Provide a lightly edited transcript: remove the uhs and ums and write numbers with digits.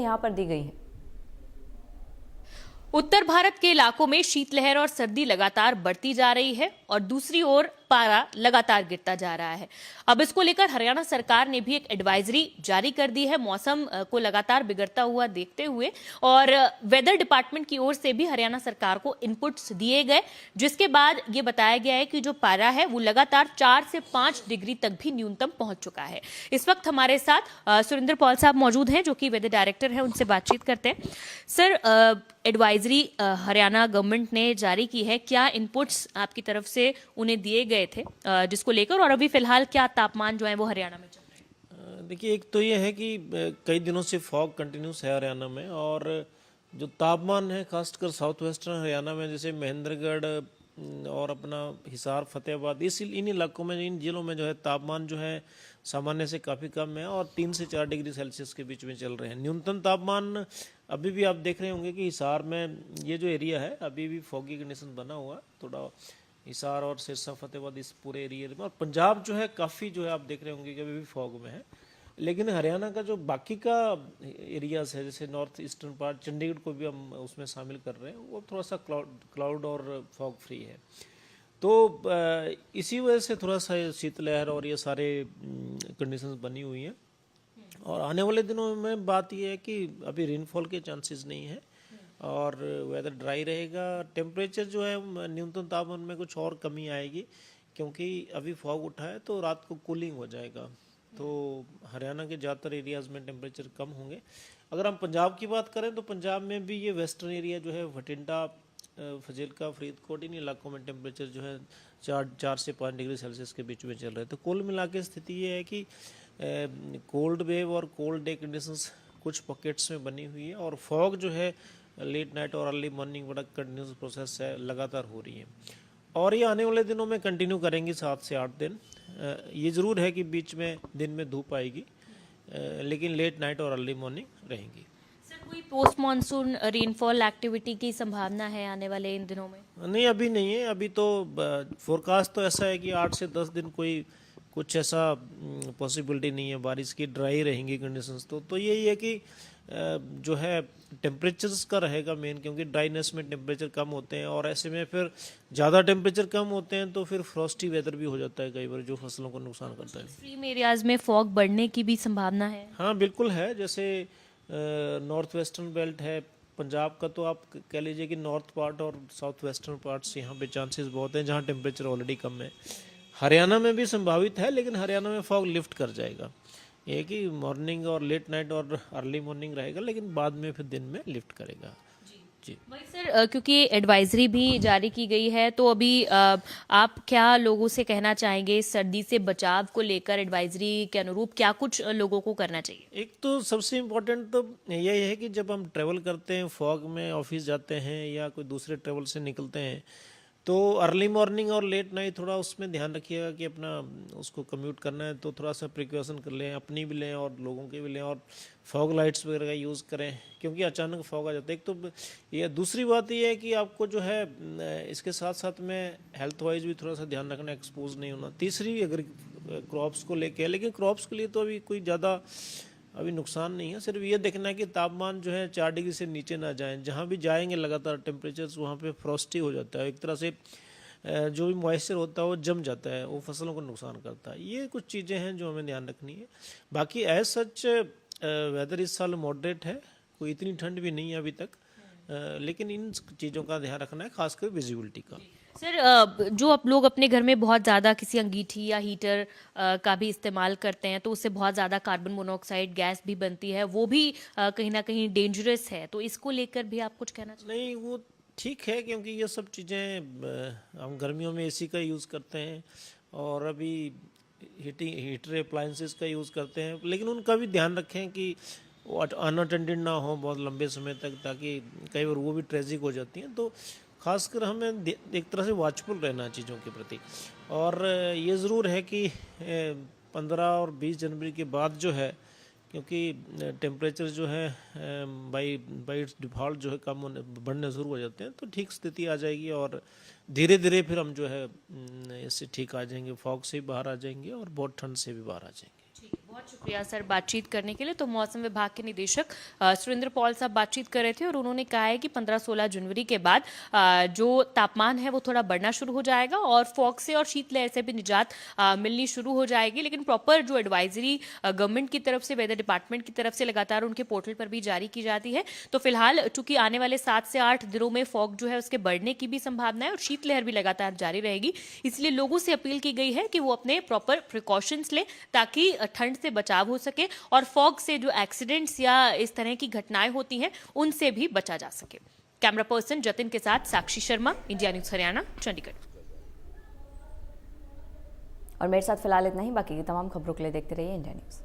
यहाँ पर दी गई हैं। उत्तर भारत के इलाकों में शीतलहर और सर्दी लगातार बढ़ती जा रही है और दूसरी ओर पारा लगातार गिरता जा रहा है। अब इसको लेकर हरियाणा सरकार ने भी एक एडवाइजरी जारी कर दी है मौसम को लगातार बिगड़ता हुआ देखते हुए, और वेदर डिपार्टमेंट की ओर से भी हरियाणा सरकार को इनपुट्स दिए गए, जिसके बाद ये बताया गया है कि जो पारा है वो लगातार 4 से 5 डिग्री तक भी न्यूनतम पहुंच चुका है। इस वक्त हमारे साथ सुरेंद्र पॉल साहब मौजूद हैं जो कि वेदर डायरेक्टर हैं, उनसे बातचीत करते हैं। सर, एडवाइजरी हरियाणा गवर्नमेंट ने जारी की है, क्या इनपुट्स आपकी तरफ से उन्हें दिए गए थे जिसको लेकर, और अभी फिलहाल क्या तापमान जो है वो हरियाणा में चल रहे हैं? देखिए, एक तो ये है कि कई दिनों से फॉग कंटिन्यूस है हरियाणा में, और जो तापमान है खासकर साउथ वेस्टर्न हरियाणा में, जैसे महेंद्रगढ़ और अपना हिसार, फतेहाबाद, इन इलाकों में, इन जिलों में जो है तापमान जो है सामान्य से काफ़ी कम है और 3 से 4 डिग्री सेल्सियस के बीच में चल रहे हैं। न्यूनतम तापमान अभी भी आप देख रहे होंगे कि हिसार में ये जो एरिया है अभी भी फॉगी कंडीशन बना हुआ, थोड़ा हिसार और सिरसा, फतेहाबाद, इस पूरे एरिया में, और पंजाब जो है काफ़ी जो है आप देख रहे होंगे कि अभी भी फॉग में है। लेकिन हरियाणा का जो बाकी का एरियाज है, जैसे नॉर्थ ईस्टर्न पार्ट, चंडीगढ़ को भी हम उसमें शामिल कर रहे हैं, वो थोड़ा सा क्लाउड और फॉग फ्री है। तो इसी वजह से थोड़ा सा शीतलहर और ये सारे कंडीशंस बनी हुई हैं। और आने वाले दिनों में बात ये है कि अभी रेनफॉल के चांसेस नहीं है और वेदर ड्राई रहेगा। टेम्परेचर जो है न्यूनतम तापमान में कुछ और कमी आएगी, क्योंकि अभी फॉग उठा है तो रात को कूलिंग हो जाएगा। तो हरियाणा के ज़्यादातर एरियाज़ में टेम्परेचर कम होंगे। अगर हम पंजाब की बात करें तो पंजाब में भी ये वेस्टर्न एरिया जो है, भटिंडा, फजीलका, फरीदकोट, इन इलाकों में टेम्परेचर जो है 4 से 5 डिग्री सेल्सियस के बीच में चल रहे हैं। तो कुल मिला के स्थिति ये है कि कोल्ड वेव और कोल्ड डे कंडीशंस कुछ पॉकेट्स में बनी हुई है, और फॉग जो है लेट नाइट और अर्ली मॉर्निंग बड़ा कंटिन्यूस प्रोसेस है, लगातार हो रही है, और ये आने वाले दिनों में कंटिन्यू करेंगी 7 से 8 दिन। ये ज़रूर है कि बीच में दिन में धूप आएगी, लेकिन लेट नाइट और अर्ली मॉर्निंग रहेंगी। सर, कोई पोस्ट मानसून रेनफॉल एक्टिविटी की संभावना है आने वाले इन दिनों में? नहीं, अभी नहीं है। अभी तो फोरकास्ट तो ऐसा है कि 8 से 10 दिन कोई कुछ ऐसा पॉसिबिलिटी नहीं है बारिश की, ड्राई रहेंगी कंडीशंस। तो यही है कि जो है टेम्परेचर्स का रहेगा मेन, क्योंकि ड्राइनेस में टेम्परेचर कम होते हैं, और ऐसे में फिर ज़्यादा टेम्परेचर कम होते हैं तो फिर फ्रॉस्टी वेदर भी हो जाता है कई बार, जो फसलों को नुकसान करता है। एक्सट्रीम एरियाज में फॉग बढ़ने की भी संभावना है? हाँ, बिल्कुल है। जैसे नॉर्थ वेस्टर्न बेल्ट है पंजाब का, तो आप कह लीजिए कि नॉर्थ पार्ट और साउथ वेस्टर्न पार्ट्स, यहाँ पे चांसेस बहुत हैं जहाँ टेम्परेचर ऑलरेडी कम है। हरियाणा में भी संभावित है, लेकिन हरियाणा में फॉग लिफ्ट कर जाएगा। ये कि मॉर्निंग और लेट नाइट और अर्ली मॉर्निंग रहेगा, लेकिन बाद में फिर दिन में लिफ्ट करेगा। जी वही सर, क्योंकि एडवाइजरी भी जारी की गई है, तो अभी आप क्या लोगों से कहना चाहेंगे सर्दी से बचाव को लेकर? एडवाइजरी के अनुरूप क्या कुछ लोगों को करना चाहिए? एक तो सबसे इम्पोर्टेंट तो यही है कि जब हम ट्रेवल करते हैं, फॉग में ऑफिस जाते हैं या कोई दूसरे ट्रेवल से निकलते हैं, तो अर्ली मॉर्निंग और लेट नाइट थोड़ा उसमें ध्यान रखिएगा कि अपना उसको कम्यूट करना है तो थोड़ा सा प्रिकॉशन कर लें, अपनी भी लें और लोगों के भी लें, और फॉग लाइट्स वगैरह का यूज़ करें, क्योंकि अचानक फॉग आ जाता है। एक तो ये दूसरी बात ये है कि आपको जो है इसके साथ साथ में हेल्थ वाइज भी थोड़ा सा ध्यान रखना, एक्सपोज नहीं होना। तीसरी अगर क्रॉप्स को लेके, लेकिन क्रॉप्स के लिए तो अभी कोई ज़्यादा अभी नुकसान नहीं है। सिर्फ ये देखना है कि तापमान जो है 4 डिग्री से नीचे ना जाएं। जहाँ भी जाएंगे लगातार टेम्परेचर्स वहाँ पे फ्रॉस्टी हो जाता है, एक तरह से जो भी मॉइस्चर होता है वो जम जाता है, वो फसलों को नुकसान करता है। ये कुछ चीज़ें हैं जो हमें ध्यान रखनी है। बाकी एज सच वेदर इस साल मॉडरेट है, कोई इतनी ठंड भी नहीं है अभी तक, लेकिन इन चीज़ों का ध्यान रखना है, खासकर विजिबिलिटी का। सर, जो आप लोग अपने घर में बहुत ज़्यादा किसी अंगीठी या हीटर का भी इस्तेमाल करते हैं, तो उससे बहुत ज़्यादा कार्बन मोनोऑक्साइड गैस भी बनती है, वो भी कहीं ना कहीं डेंजरस है, तो इसको लेकर भी आप कुछ कहना चाहिए? नहीं, वो ठीक है, क्योंकि ये सब चीज़ें हम गर्मियों में एसी का यूज़ करते हैं और अभी हीटर अप्लायंसेस का यूज़ करते हैं, लेकिन उनका भी ध्यान रखें कि वो अनअटेंडेड ना हो बहुत लंबे समय तक, ताकि कई बार वो भी ट्रेजिक हो जाती हैं। तो खासकर हमें एक तरह से वॉचफुल रहना चीज़ों के प्रति। और ये ज़रूर है कि 15 और 20 जनवरी के बाद जो है, क्योंकि टेम्परेचर जो है बाई डिफ़ॉल्ट जो है कम होने बढ़ने शुरू हो जाते हैं, तो ठीक स्थिति आ जाएगी और धीरे धीरे फिर हम जो है इससे ठीक आ जाएंगे, फॉग से भी बाहर आ जाएंगे और बहुत ठंड से भी बाहर आ जाएंगे। बहुत बहुत शुक्रिया सर बातचीत करने के लिए। तो मौसम विभाग के निदेशक सुरेंद्र पॉल साहब बातचीत कर रहे थे और उन्होंने कहा है कि 15-16 जनवरी के बाद जो तापमान है वो थोड़ा बढ़ना शुरू हो जाएगा और फॉग से और शीतलहर से भी निजात मिलनी शुरू हो जाएगी। लेकिन प्रॉपर जो एडवाइजरी गवर्नमेंट की तरफ से, वेदर डिपार्टमेंट की तरफ से लगातार उनके पोर्टल पर भी जारी की जाती है। तो फिलहाल चूंकि आने वाले 7 से 8 दिनों में फॉग जो है उसके बढ़ने की भी संभावना है और शीतलहर भी लगातार जारी रहेगी, इसलिए लोगों से अपील की गई है कि वो अपने प्रॉपर प्रिकॉशंस लें ताकि ठंड से बचाव हो सके और फॉग से जो एक्सीडेंट्स या इस तरह की घटनाएं होती हैं उनसे भी बचा जा सके। कैमरा पर्सन जतिन के साथ साक्षी शर्मा, इंडिया न्यूज हरियाणा, चंडीगढ़। और मेरे साथ फिलहाल इतना ही। बाकी की तमाम खबरों के लिए देखते रहिए इंडिया न्यूज।